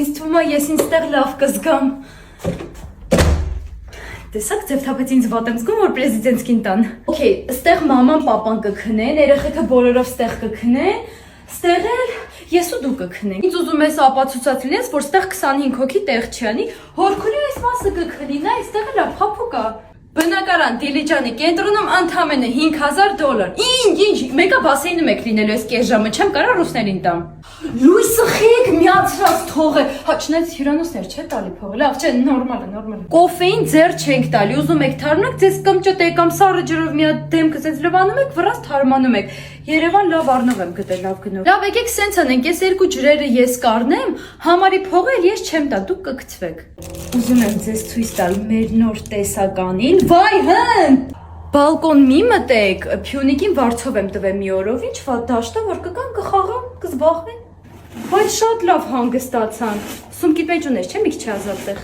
Ինձ թվում է ես ինձ լավ կզգամ։ Տեսակ ձև թափեց ինձ վատ եմ զգում, որ պրեզիդենտскին տան։ Okay, ստեղ մաման պապան կքնեն, երեխեքը բոլորով ստեղ կքնեն, ստեղ էլ ես ու դու կքնենք։ Ինձ ուզում ես ապացուցած լինես, որ ստեղ 25 հոգի տեղ չի անի, հորքուրի այս մասը կքնի, նա այստեղ էլ է փափուկ է։ Բնակարան Դիլիջանի կենտրոնում ընդամենը $5000։ Ինչ, մեկը բասեյնում եք լինելու այս կես ժամը, չեմ կարող ռուսներին տամ։ Լույսը խեք միացրած թողը։ Հա, չնայած հյուրանոցներ չէ տալի փողը։ Լավ, չէ, նորմալ է։ Կոֆեին ձեր չենք տալի, ուզում եք թարմնեք, ձեզ կամ ճտե կամ սառը ջրով մի հատ դեմքը ձեզ լվանում եք, վրաս թարմանում եք։ Երևան լավ առնով եմ գտել, լավ գնով։ Լավ, եկեք սենց անենք, ես երկու ջրերը ես կառնեմ, համարի փողը ես չեմ տա, դուք կգցվեք։ Ուզում եմ ձեզ ցույց տալ մեր նոր տեսականին։ Վայ հն։ Բալկոն մի մտեք, Փյունիկին վարձով եմ տվել մի օրով, ինչ վատ դաշտա, որ կգան կխաղան, կզբաղվեն։ Բայց շատ լավ հանգստացան։ Սումքի մեջ ունես, չէ՞ մի քիչ ազատեղ։